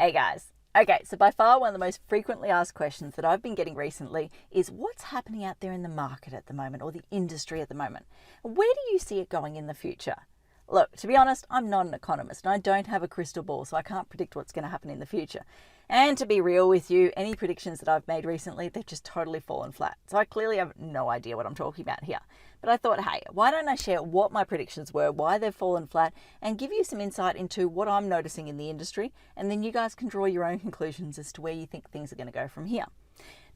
Hey guys. Okay, so by far one of the most frequently asked questions that I've been getting recently is what's happening out there in the market at the moment or the industry at the moment? Where do you see it going in the future? Look, to be honest, I'm not an economist and I don't have a crystal ball, so I can't predict what's going to happen in the future. And to be real with you, any predictions that I've made recently, they've just totally fallen flat. So I clearly have no idea what I'm talking about here. But I thought, hey, why don't I share what my predictions were, why they've fallen flat, and give you some insight into what I'm noticing in the industry, and then you guys can draw your own conclusions as to where you think things are going to go from here.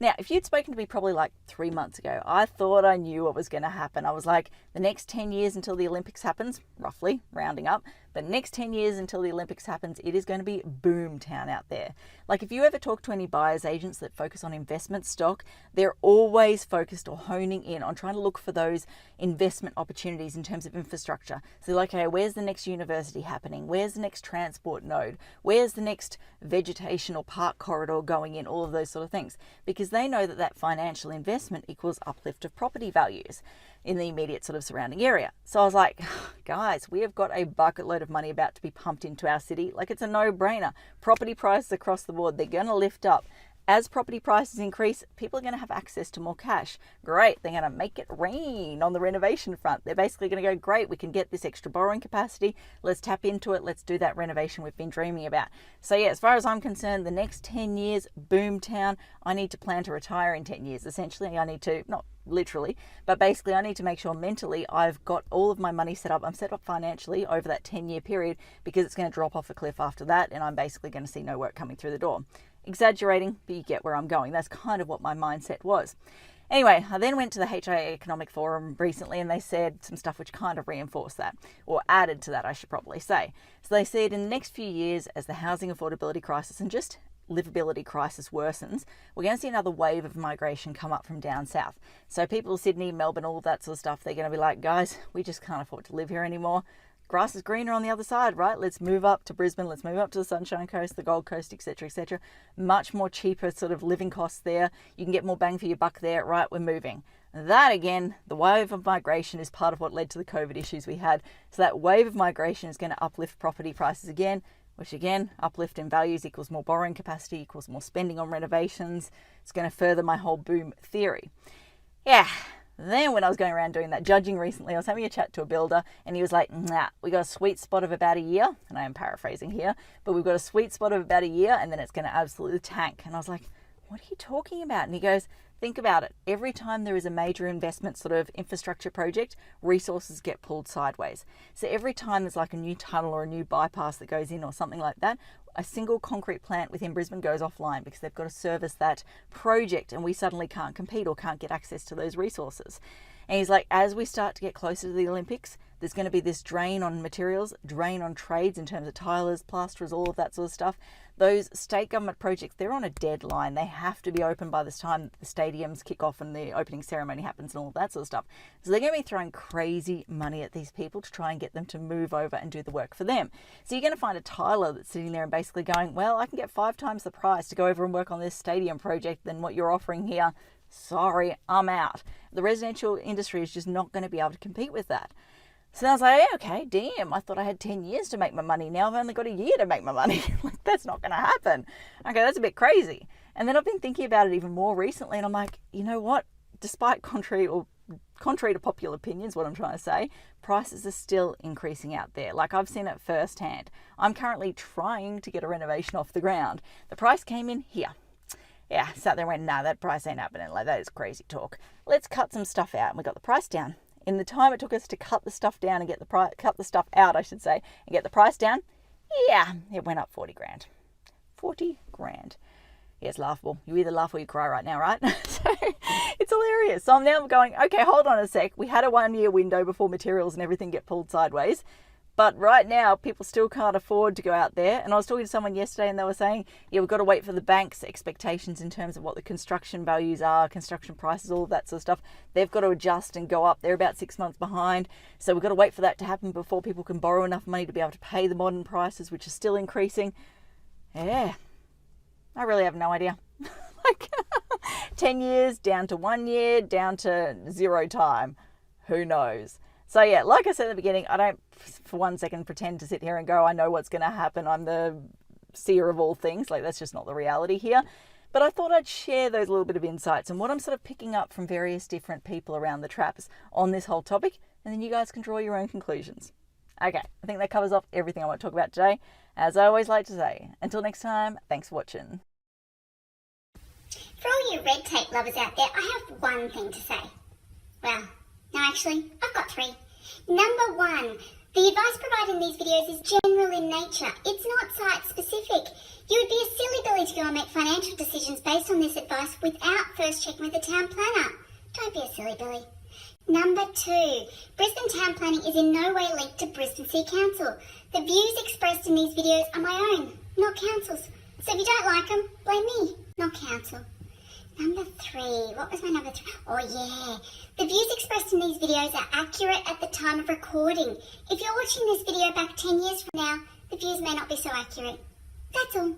Now, if you'd spoken to me probably like 3 months ago, I thought I knew what was going to happen. I was like, the next 10 years until the Olympics happens, roughly, rounding up, but next 10 years until the Olympics happens, it is going to be boom town out there. Like if you ever talk to any buyers agents that focus on investment stock, they're always focused or honing in on trying to look for those investment opportunities in terms of infrastructure. So they're like, okay, where's the next university happening? Where's the next transport node? Where's the next vegetation or park corridor going in? All of those sort of things. Because they know that financial investment equals uplift of property values in the immediate sort of surrounding area. So I was like, guys, we have got a bucket load of money about to be pumped into our city. Like it's a no-brainer. Property prices across the board, they're going to lift up. As property prices increase, people are going to have access to more cash. Great, they're going to make it rain on the renovation front. They're basically going to go, great, we can get this extra borrowing capacity. Let's tap into it. Let's do that renovation we've been dreaming about. So yeah, as far as I'm concerned, the next 10 years, boom town. I need to plan to retire in 10 years. Essentially, I need to, not literally, but basically I need to make sure mentally I've got all of my money set up. I'm set up financially over that 10-year period because it's going to drop off a cliff after that and I'm basically going to see no work coming through the door. Exaggerating, but you get where I'm going. That's kind of what my mindset was. Anyway, I then went to the HIA Economic Forum recently and they said some stuff which kind of reinforced that, or added to that, I should probably say. So they said in the next few years, as the housing affordability crisis and just livability crisis worsens, we're going to see another wave of migration come up from down south. So people, Sydney, Melbourne, all of that sort of stuff, they're going to be like, guys, we just can't afford to live here anymore. Grass is greener on the other side, right? Let's move up to Brisbane. Let's move up to the Sunshine Coast, the Gold Coast, etc., etc. Much more cheaper sort of living costs there. You can get more bang for your buck there, right? We're moving. That again, the wave of migration is part of what led to the COVID issues we had. So that wave of migration is going to uplift property prices again, which again, uplift in values equals more borrowing capacity, equals more spending on renovations. It's going to further my whole boom theory. Yeah. Then when I was going around doing that judging recently, I was having a chat to a builder and he was like, nah, we got a sweet spot of about a year. And I am paraphrasing here, but we've got a sweet spot of about a year and then it's going to absolutely tank. And I was like, what are you talking about? And he goes, think about it. Every time there is a major investment sort of infrastructure project, resources get pulled sideways. So every time there's like a new tunnel or a new bypass that goes in or something like that, a single concrete plant within Brisbane goes offline because they've got to service that project and we suddenly can't compete or can't get access to those resources. And he's like, as we start to get closer to the Olympics, there's going to be this drain on materials, drain on trades in terms of tilers, plasterers, all of that sort of stuff. Those state government projects, they're on a deadline. They have to be open by this time the stadiums kick off and the opening ceremony happens and all of that sort of stuff. So they're going to be throwing crazy money at these people to try and get them to move over and do the work for them. So you're going to find a tiler that's sitting there and basically going, well, I can get 5 times the price to go over and work on this stadium project than what you're offering here. Sorry, I'm out. The residential industry is just not going to be able to compete with that. So I was like, yeah, okay, damn, I thought I had 10 years to make my money. Now I've only got a year to make my money. Like, that's not going to happen. Okay, that's a bit crazy. And then I've been thinking about it even more recently and I'm like, you know what? Despite contrary to popular opinions, what I'm trying to say, prices are still increasing out there. Like I've seen it firsthand. I'm currently trying to get a renovation off the ground. The price came in here. Yeah, sat there and went, nah, that price ain't happening. Like, that is crazy talk. Let's cut some stuff out. And we got the price down. In the time it took us to cut the stuff down and get the cut the stuff out, I should say, and get the price down, yeah, it went up 40 grand. 40 grand. Yeah, it's laughable. You either laugh or you cry right now, right? So it's hilarious. So I'm now going, okay, hold on a sec. We had a 1-year window before materials and everything get pulled sideways. But right now, people still can't afford to go out there. And I was talking to someone yesterday and they were saying, yeah, we've got to wait for the bank's expectations in terms of what the construction values are, construction prices, all of that sort of stuff. They've got to adjust and go up. They're about 6 months behind. So we've got to wait for that to happen before people can borrow enough money to be able to pay the modern prices, which are still increasing. Yeah, I really have no idea. Like 10 years, down to 1 year, down to 0 time. Who knows? So yeah, like I said at the beginning, I don't for one second pretend to sit here and go, I know what's going to happen. I'm the seer of all things. Like, that's just not the reality here. But I thought I'd share those little bit of insights and what I'm sort of picking up from various different people around the traps on this whole topic, and then you guys can draw your own conclusions. Okay, I think that covers off everything I want to talk about today. As I always like to say, until next time, thanks for watching. For all you red tape lovers out there, I have one thing to say. Well, no, actually, I've got three. Number one, the advice provided in these videos is general in nature. It's not site-specific. You would be a silly Billy to go and make financial decisions based on this advice without first checking with the town planner. Don't be a silly Billy. Number two, Brisbane town planning is in no way linked to Brisbane City Council. The views expressed in these videos are my own, not council's. So if you don't like them, blame me, not council. Number three, what was my number three? Oh yeah, the views expressed in these videos are accurate at the time of recording. If you're watching this video back 10 years from now, the views may not be so accurate. That's all.